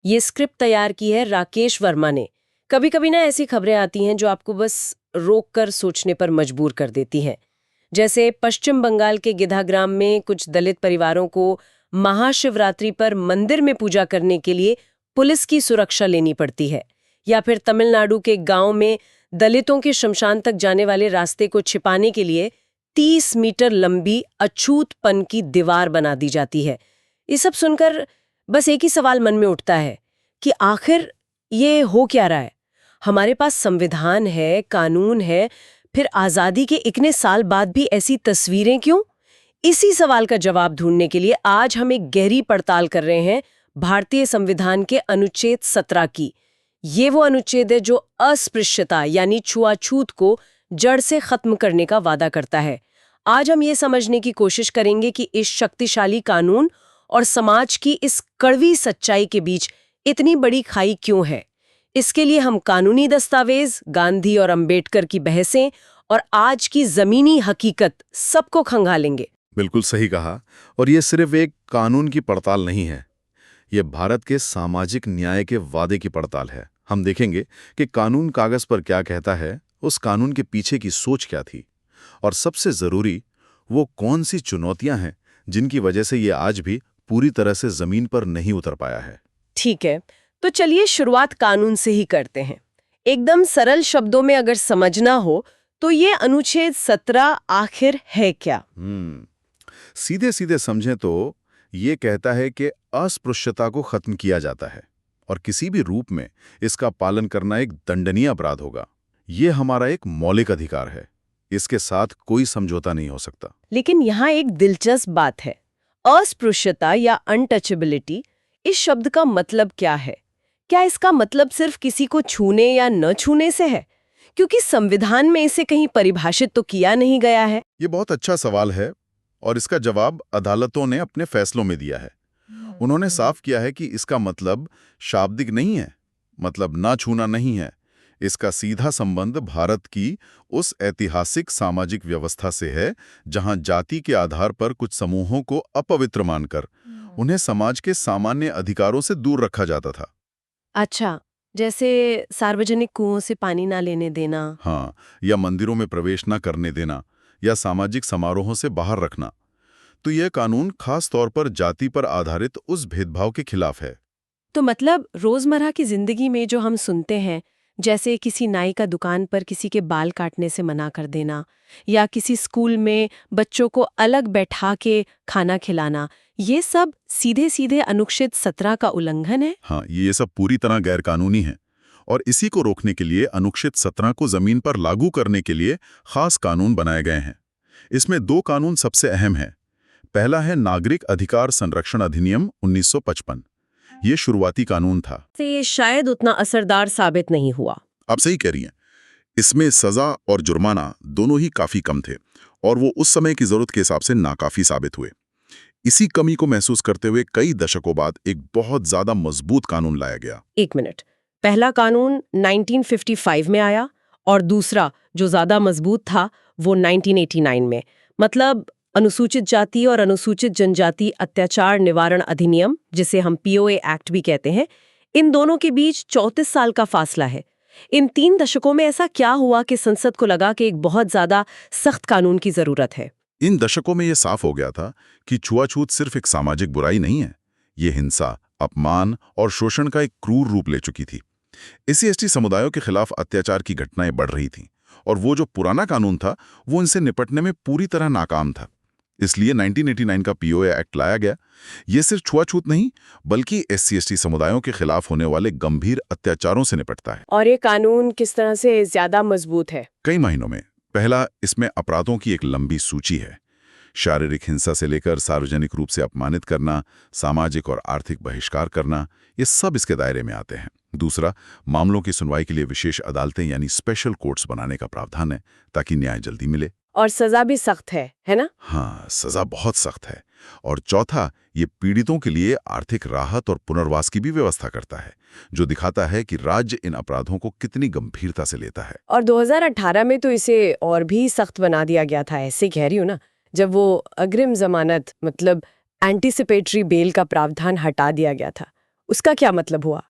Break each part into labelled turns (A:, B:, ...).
A: ये स्क्रिप्ट तैयार की है राकेश वर्मा ने। कभी कभी ना ऐसी खबरें आती हैं जो आपको बस रोक कर सोचने पर मजबूर कर देती हैं। जैसे पश्चिम बंगाल के गिधाग्राम में कुछ दलित परिवारों को महाशिवरात्रि पर मंदिर में पूजा करने के लिए पुलिस की सुरक्षा लेनी पड़ती है, या फिर तमिलनाडु के गांव में दलितों के शमशान तक जाने वाले रास्ते को छिपाने के लिए 30 मीटर लंबी अछूतपन की दीवार बना दी जाती है। ये सब सुनकर बस एक ही सवाल मन में उठता है कि आखिर ये हो क्या रहा है। हमारे पास संविधान है, कानून है, फिर आजादी के इतने साल बाद भी ऐसी तस्वीरें क्यों? इसी सवाल का जवाब ढूंढने के लिए आज हम एक गहरी पड़ताल कर रहे हैं भारतीय संविधान के अनुच्छेद 17 की। ये वो अनुच्छेद है जो अस्पृश्यता यानी छुआछूत को जड़ से खत्म करने का वादा करता है। आज हम ये समझने की कोशिश करेंगे कि इस शक्तिशाली कानून और समाज की इस कड़वी सच्चाई के बीच इतनी बड़ी खाई क्यों है। इसके लिए हम कानूनी दस्तावेज, गांधी और अंबेडकर की बहसें और आज की जमीनी हकीकत सबको खंगालेंगे।
B: बिल्कुल सही कहा। और ये सिर्फ एक कानून की पड़ताल नहीं है, ये भारत के सामाजिक न्याय के वादे की पड़ताल है। हम देखेंगे कि कानून कागज पर क्या कहता है, उस कानून के पीछे की सोच क्या थी, और सबसे जरूरी वो कौन सी चुनौतियां हैं जिनकी वजह से ये आज भी पूरी तरह से जमीन पर नहीं उतर पाया है।
A: ठीक है, तो चलिए शुरुआत कानून से ही करते हैं। एकदम सरल शब्दों में अगर समझना हो तो ये अनुच्छेद 17 आखिर है क्या?
B: सीधे सीधे समझें तो ये कहता है कि अस्पृश्यता को खत्म किया जाता है और किसी भी रूप में इसका पालन करना एक दंडनीय अपराध होगा। ये हमारा एक मौलिक अधिकार है, इसके साथ कोई समझौता नहीं हो सकता।
A: लेकिन यहाँ एक दिलचस्प बात है, अस्पृश्यता या अनटचेबिलिटी, इस शब्द का मतलब क्या है? क्या इसका मतलब सिर्फ किसी को छूने या न छूने से है? क्योंकि संविधान में इसे कहीं परिभाषित तो किया नहीं गया है।
B: ये बहुत अच्छा सवाल है और इसका जवाब अदालतों ने अपने फैसलों में दिया है। उन्होंने साफ किया है कि इसका मतलब शाब्दिक नहीं है, मतलब ना छूना नहीं है। इसका सीधा संबंध भारत की उस ऐतिहासिक सामाजिक व्यवस्था से है जहां जाति के आधार पर कुछ समूहों को अपवित्र मानकर उन्हें समाज के सामान्य अधिकारों से दूर रखा जाता था।
A: अच्छा, जैसे सार्वजनिक कुओं से पानी ना लेने देना।
B: हाँ, या मंदिरों में प्रवेश न करने देना, या सामाजिक समारोहों से बाहर रखना। तो यह कानून खास तौर पर जाति पर आधारित उस भेदभाव के खिलाफ है।
A: तो मतलब रोजमर्रा की जिंदगी में जो हम सुनते हैं, जैसे किसी नाई का दुकान पर किसी के बाल काटने से मना कर देना, या किसी स्कूल में बच्चों को अलग बैठा के खाना खिलाना, ये सब सीधे सीधे अनुच्छेद 17 का उल्लंघन है।
B: हाँ, ये सब पूरी तरह गैरकानूनी है और इसी को रोकने के लिए अनुच्छेद 17 को जमीन पर लागू करने के लिए खास कानून बनाए गए हैं। इसमें 2 कानून सबसे अहम हैं। पहला है नागरिक अधिकार संरक्षण अधिनियम 1955। ये शुरुआती कानून था।
A: तो ये शायद उतना असरदार साबित नहीं हुआ।
B: आप सही कह रही हैं। इसमें सजा और जुर्माना दोनों ही काफी कम थे और वो उस समय की जरूरत के हिसाब से नाकाफी साबित हुए। इसी कमी को महसूस करते हुए कई दशकों बाद एक बहुत ज्यादा मजबूत कानून लाया गया।
A: एक मिनट, पहला कानून 1955 में आया और दूसरा जो ज्यादा मजबूत था वो 1989 में। मतलब अनुसूचित जाति और अनुसूचित जनजाति अत्याचार निवारण अधिनियम, जिसे हम पीओए एक्ट भी कहते हैं, इन दोनों के बीच 34 साल का फासला है। इन 3 दशकों में ऐसा क्या हुआ कि संसद को लगा कि एक बहुत ज्यादा सख्त कानून की जरूरत है?
B: इन दशकों में यह साफ हो गया था कि छुआछूत सिर्फ एक सामाजिक बुराई नहीं है, ये हिंसा, अपमान और शोषण का एक क्रूर रूप ले चुकी थी। SC/ST समुदायों के खिलाफ अत्याचार की घटनाएं बढ़ रही थीं और वो जो पुराना कानून था वो इनसे निपटने में पूरी तरह नाकाम था। इसलिए 1989 का पीओए एक्ट लाया गया। ये सिर्फ छुआछूत नहीं बल्कि SC/ST समुदायों के खिलाफ होने वाले गंभीर अत्याचारों से निपटता है।
A: और ये कानून किस तरह से ज्यादा मजबूत है?
B: कई महीनों में। पहला, इसमें अपराधों की एक लंबी सूची है। शारीरिक हिंसा से लेकर सार्वजनिक रूप से अपमानित करना, सामाजिक और आर्थिक बहिष्कार करना, ये सब इसके दायरे में आते हैं। दूसरा, मामलों की सुनवाई के लिए विशेष अदालतें यानी स्पेशल कोर्ट्स बनाने का प्रावधान है ताकि न्याय जल्दी मिले।
A: और सजा भी सख्त है ना?
B: हाँ, सजा बहुत सख्त है। और चौथा, ये पीड़ितों के लिए आर्थिक राहत और पुनर्वास की भी व्यवस्था करता है, जो दिखाता है कि राज्य इन अपराधों को कितनी गंभीरता से लेता है।
A: और 2018 में तो इसे और भी सख्त बना दिया गया था, ऐसे कह रही हूँ ना, जब वो अग्रिम जमानत मतलब एंटीसिपेटरी बेल का प्रावधान हटा दिया गया था। उसका क्या मतलब हुआ?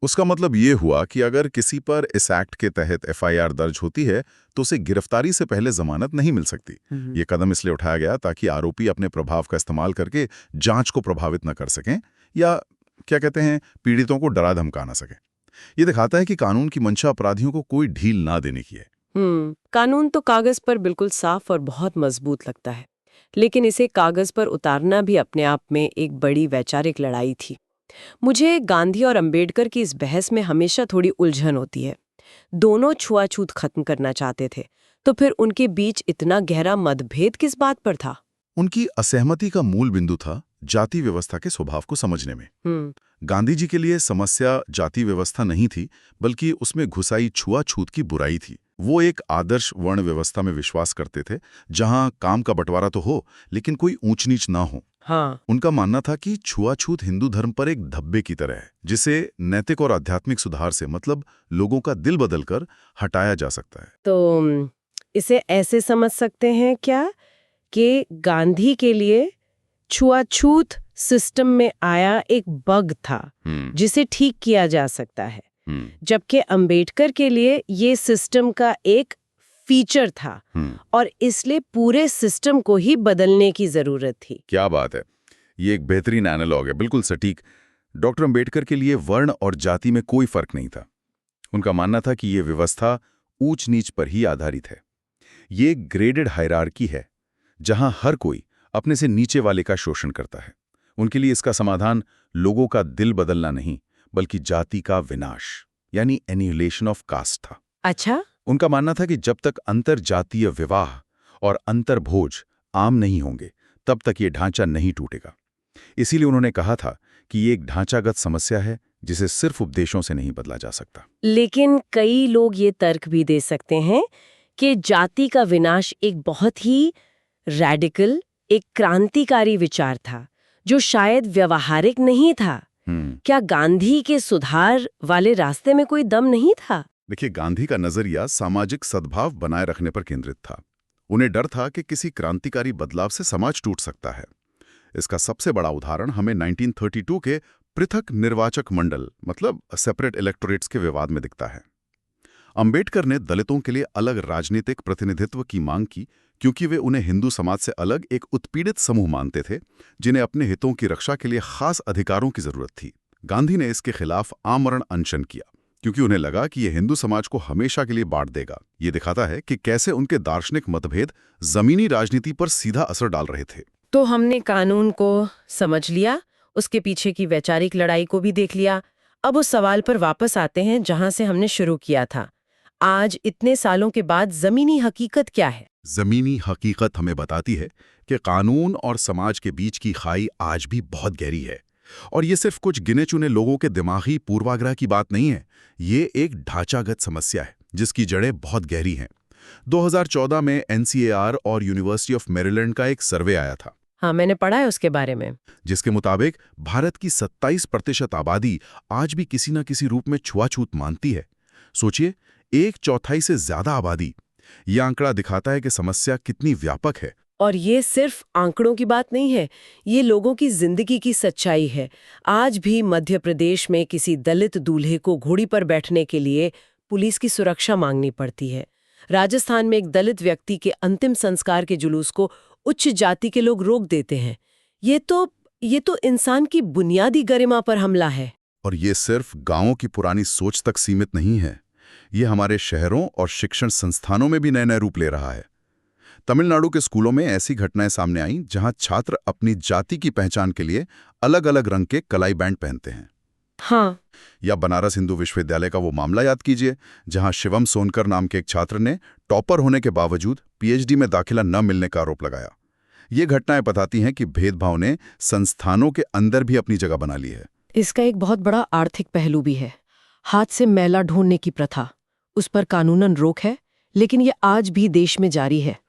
B: उसका मतलब ये हुआ कि अगर किसी पर इस एक्ट के तहत एफआईआर दर्ज होती है तो उसे गिरफ्तारी से पहले जमानत नहीं मिल सकती। ये कदम इसलिए उठाया गया ताकि आरोपी अपने प्रभाव का इस्तेमाल करके जांच को प्रभावित न कर सकें या क्या कहते हैं पीड़ितों को डरा धमका ना सकें। ये दिखाता है कि कानून की मंशा अपराधियों को कोई ढील ना देने की है।
A: कानून तो कागज पर बिल्कुल साफ और बहुत मजबूत लगता है, लेकिन इसे कागज पर उतारना भी अपने आप में एक बड़ी वैचारिक लड़ाई थी। मुझे गांधी और अंबेडकर की इस बहस में हमेशा थोड़ी उलझन होती है। दोनों छुआछूत खत्म करना चाहते थे, तो फिर उनके बीच इतना गहरा मतभेद किस बात पर था?
B: उनकी असहमति का मूल बिंदु था जाति व्यवस्था के स्वभाव को समझने में। गांधी जी के लिए समस्या जाति व्यवस्था नहीं थी, बल्कि उसमें घुसाई छुआछूत की बुराई थी। वो एक आदर्श वर्ण व्यवस्था में विश्वास करते थे, जहां काम का बंटवारा तो हो, लेकिन कोई ऊंच नीच ना हो।
A: हाँ।
B: उनका मानना था कि छुआछूत हिंदू धर्म पर एक धब्बे की तरह है, जिसे नैतिक और आध्यात्मिक सुधार से, मतलब लोगों का दिल बदलकर हटाया जा सकता है।
A: तो इसे ऐसे समझ सकते हैं क्या कि गांधी के लिए छुआछूत सिस्टम में आया एक बग था जिसे ठीक किया जा सकता है, जबकि अंबेडकर के लिए ये सिस्टम का एक फीचर था और इसलिए पूरे सिस्टम को ही बदलने की जरूरत थी।
B: क्या बात है, ये एक बेहतरीन एनालॉग है, बिल्कुल सटीक। डॉक्टर अंबेडकर के लिए वर्ण और जाति में कोई फर्क नहीं था। उनका मानना था कि ये व्यवस्था ऊंच नीच पर ही आधारित है। ये ग्रेडेड हायरार्की है, जहां हर कोई अपने से नीचे वाले का शोषण करता है। उनके लिए इसका समाधान लोगों का दिल बदलना नहीं, बल्कि जाति का विनाश, यानी एनिहिलेशन ऑफ कास्ट था।
A: अच्छा।
B: उनका मानना था कि जब तक अंतर जातीय विवाह और अंतर्भोज आम नहीं होंगे, तब तक ये ढांचा नहीं टूटेगा। इसीलिए उन्होंने कहा था कि ये एक ढांचागत समस्या है जिसे सिर्फ उपदेशों से नहीं बदला जा सकता।
A: लेकिन कई लोग ये तर्क भी दे सकते हैं कि जाति का विनाश एक बहुत ही रैडिकल, एक क्रांतिकारी विचार था जो शायद व्यवहारिक नहीं था। क्या गांधी के सुधार वाले रास्ते में कोई दम नहीं था?
B: देखिए, गांधी का नजरिया सामाजिक सद्भाव बनाए रखने पर केंद्रित था। उन्हें डर था कि किसी क्रांतिकारी बदलाव से समाज टूट सकता है। इसका सबसे बड़ा उदाहरण हमें 1932 के पृथक निर्वाचक मंडल, मतलब सेपरेट इलेक्टोरेट्स के विवाद में दिखता है। अंबेडकर ने दलितों के लिए अलग राजनीतिक प्रतिनिधित्व की मांग की, क्योंकि वे उन्हें हिंदू समाज से अलग एक उत्पीड़ित समूह मानते थे, जिन्हें अपने हितों की रक्षा के लिए खास अधिकारों की जरूरत थी। गांधी ने इसके खिलाफ आमरण अनशन किया, क्योंकि उन्हें लगा कि यह हिंदू समाज को हमेशा के लिए बांट देगा। ये दिखाता है कि कैसे उनके दार्शनिक मतभेद जमीनी राजनीति पर सीधा असर डाल रहे थे।
A: तो हमने कानून को समझ लिया, उसके पीछे की वैचारिक लड़ाई को भी देख लिया। अब उस सवाल पर वापस आते हैं जहां से हमने शुरू किया था। आज इतने सालों के बाद जमीनी हकीकत क्या है?
B: जमीनी हकीकत हमें बताती है कि कानून और समाज के बीच की खाई आज भी बहुत गहरी है। और ये सिर्फ कुछ गिने चुने लोगों के दिमागी पूर्वाग्रह की बात नहीं है। ये एक ढांचागत समस्या है जिसकी जड़ें बहुत गहरी हैं। 2014 में NCAR और यूनिवर्सिटी ऑफ मैरीलैंड का एक सर्वे आया था।
A: हाँ, मैंने पढ़ा है उसके बारे में।
B: जिसके मुताबिक भारत की 27% आबादी आज भी किसी न किसी रूप में छुआछूत मानती है। सोचिए, 1/4 से ज्यादा आबादी। यह आंकड़ा दिखाता है कि समस्या कितनी व्यापक है।
A: और ये सिर्फ आंकड़ों की बात नहीं है, ये लोगों की जिंदगी की सच्चाई है। आज भी मध्य प्रदेश में किसी दलित दूल्हे को घोड़ी पर बैठने के लिए पुलिस की सुरक्षा मांगनी पड़ती है। राजस्थान में एक दलित व्यक्ति के अंतिम संस्कार के जुलूस को उच्च जाति के लोग रोक देते हैं। ये तो इंसान की बुनियादी गरिमा पर हमला है।
B: और ये सिर्फ गांवों की पुरानी सोच तक सीमित नहीं है। ये हमारे शहरों और शिक्षण संस्थानों में भी नए नए रूप ले रहा है। तमिलनाडु के स्कूलों में ऐसी घटनाएं सामने आईं जहां छात्र अपनी जाति की पहचान के लिए अलग अलग रंग के कलाई बैंड पहनते हैं।
A: हाँ।
B: या बनारस हिंदू विश्वविद्यालय का वो मामला याद कीजिए, जहां शिवम सोनकर नाम के एक छात्र ने टॉपर होने के बावजूद PhD में दाखिला न मिलने का आरोप लगाया। ये घटनाएं बताती हैं कि भेदभाव ने संस्थानों के अंदर भी अपनी जगह बना ली है।
A: इसका एक बहुत बड़ा आर्थिक पहलू भी है। हाथ से मैला ढूंढने की प्रथा, उस पर कानूनन रोक है, लेकिन ये आज भी देश में जारी है।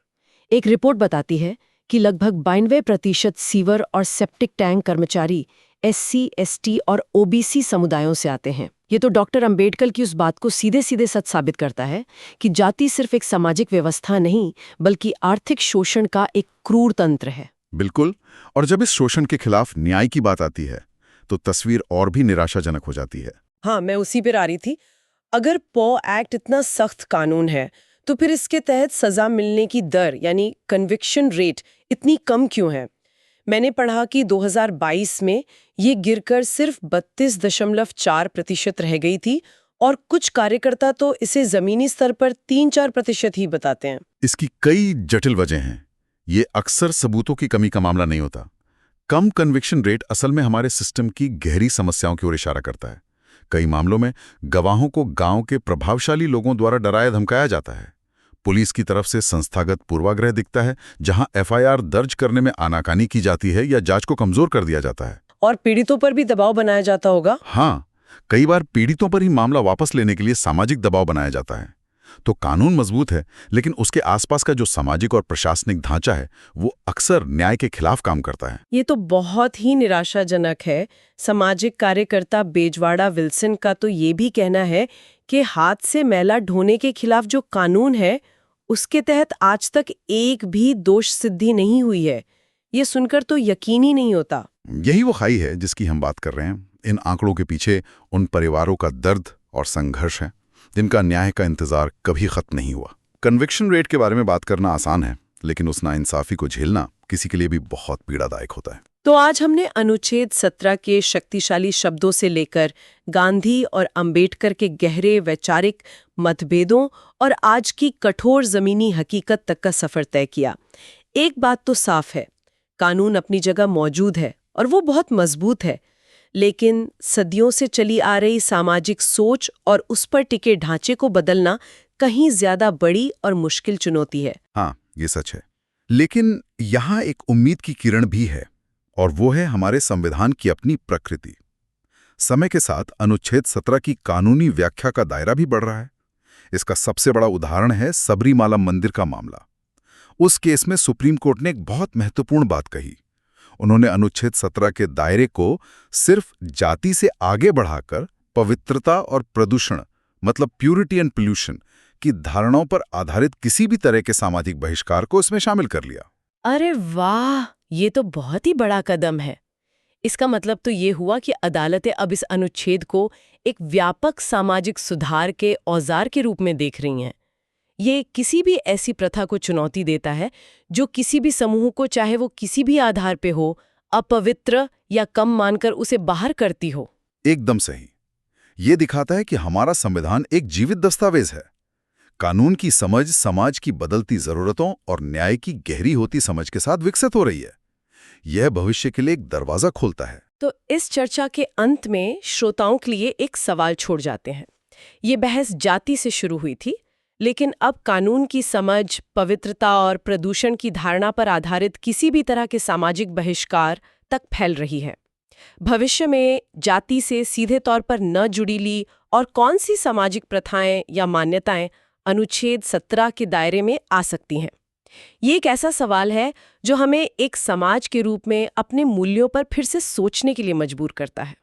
A: एक रिपोर्ट बताती है कि लगभग 92% सीवर और सेप्टिक टैंक कर्मचारी SC, ST और OBC समुदायों से आते हैं। ये तो डॉक्टर अंबेडकर की उस बात को सीधे सीधे सच साबित करता है कि जाति सिर्फ एक सामाजिक व्यवस्था नहीं, बल्कि आर्थिक शोषण का एक क्रूर तंत्र है।
B: बिल्कुल। और जब इस शोषण के खिलाफ न्याय की बात आती है, तो तस्वीर और भी निराशाजनक हो जाती है।
A: हाँ, मैं उसी पर आ रही थी। अगर पॉ एक्ट इतना सख्त कानून है तो फिर इसके तहत सजा मिलने की दर यानी कन्विक्शन रेट इतनी कम क्यों है? मैंने पढ़ा कि 2022 में ये गिरकर सिर्फ 32.4% रह गई थी और कुछ कार्यकर्ता तो इसे जमीनी स्तर पर 3-4% ही बताते हैं।
B: इसकी कई जटिल वजह हैं। ये अक्सर सबूतों की कमी का मामला नहीं होता। कम कन्विक्शन रेट असल में हमारे सिस्टम की गहरी समस्याओं की ओर इशारा करता है। कई मामलों में गवाहों को गांव के प्रभावशाली लोगों द्वारा डराया धमकाया जाता है। पुलिस की तरफ से संस्थागत पूर्वाग्रह दिखता है, जहां एफआईआर दर्ज करने में आनाकानी की जाती है या जांच को कमजोर कर दिया जाता है।
A: और पीड़ितों पर भी दबाव बनाया जाता होगा।
B: हाँ, कई बार पीड़ितों पर ही मामला वापस लेने के लिए सामाजिक दबाव बनाया जाता है। तो कानून मजबूत है, लेकिन उसके आसपास का जो सामाजिक और प्रशासनिक ढांचा है वो अक्सर न्याय के खिलाफ काम करता है।
A: ये तो बहुत ही निराशाजनक है। सामाजिक कार्यकर्ता बेजवाड़ा विल्सन का तो ये भी कहना है कि हाथ से मैला ढोने के खिलाफ जो कानून है उसके तहत आज तक एक भी दोष सिद्धि नहीं हुई है। ये सुनकर तो यकीन ही नहीं होता।
B: यही वो खाई है जिसकी हम बात कर रहे हैं। इन आंकड़ों के पीछे उन परिवारों का दर्द और संघर्ष है जिनका न्याय का इंतजार कभी खत्म नहीं हुआ। कन्विक्शन रेट के बारे में बात करना आसान है, लेकिन उस नाइंसाफी को झेलना किसी के लिए भी बहुत पीड़ादायक होता है।
A: तो आज हमने अनुच्छेद 17 के शक्तिशाली शब्दों से लेकर गांधी और अंबेडकर के गहरे वैचारिक मतभेदों और आज की कठोर जमीनी हकीकत तक का सफर तय किया। एक बात तो साफ है, कानून अपनी जगह मौजूद है और वो बहुत मजबूत है, लेकिन सदियों से चली आ रही सामाजिक सोच और उस पर टिके ढांचे को बदलना कहीं ज्यादा बड़ी और मुश्किल चुनौती है।
B: हाँ, ये सच है। लेकिन यहाँ एक उम्मीद की किरण भी है, और वो है हमारे संविधान की अपनी प्रकृति। समय के साथ अनुच्छेद 17 की कानूनी व्याख्या का दायरा भी बढ़ रहा है। इसका सबसे बड़ा उदाहरण है सबरीमाला मंदिर का मामला। उस केस में सुप्रीम कोर्ट ने एक बहुत महत्वपूर्ण बात कही। उन्होंने अनुच्छेद 17 के दायरे को सिर्फ जाति से आगे बढ़ाकर पवित्रता और प्रदूषण, मतलब प्यूरिटी एंड पोल्यूशन की धारणाओं पर आधारित किसी भी तरह के सामाजिक बहिष्कार को इसमें शामिल कर लिया।
A: अरे वाह, ये तो बहुत ही बड़ा कदम है। इसका मतलब तो ये हुआ कि अदालतें अब इस अनुच्छेद को एक व्यापक सामाजिक सुधार के औजार के रूप में देख रही हैं। ये किसी भी ऐसी प्रथा को चुनौती देता है जो किसी भी समूह को, चाहे वो किसी भी आधार पे हो, अपवित्र या कम मानकर उसे बाहर करती हो।
B: एकदम सही। ये दिखाता है कि हमारा संविधान एक जीवित दस्तावेज है। कानून की समझ समाज की बदलती जरूरतों और न्याय की गहरी होती समझ के साथ विकसित हो रही है। यह भविष्य के लिए एक दरवाजा खोलता है।
A: तो इस चर्चा के अंत में श्रोताओं के लिए एक सवाल छोड़ जाते हैं। ये बहस जाति से शुरू हुई थी, लेकिन अब कानून की समझ, पवित्रता और प्रदूषण की धारणा पर आधारित किसी भी तरह के सामाजिक बहिष्कार तक फैल रही है। भविष्य में जाति से सीधे तौर पर न जुड़ी ली और कौन सी सामाजिक प्रथाएं या मान्यताएं अनुच्छेद 17 के दायरे में आ सकती हैं? ये एक ऐसा सवाल है जो हमें एक समाज के रूप में अपने मूल्यों पर फिर से सोचने के लिए मजबूर करता है।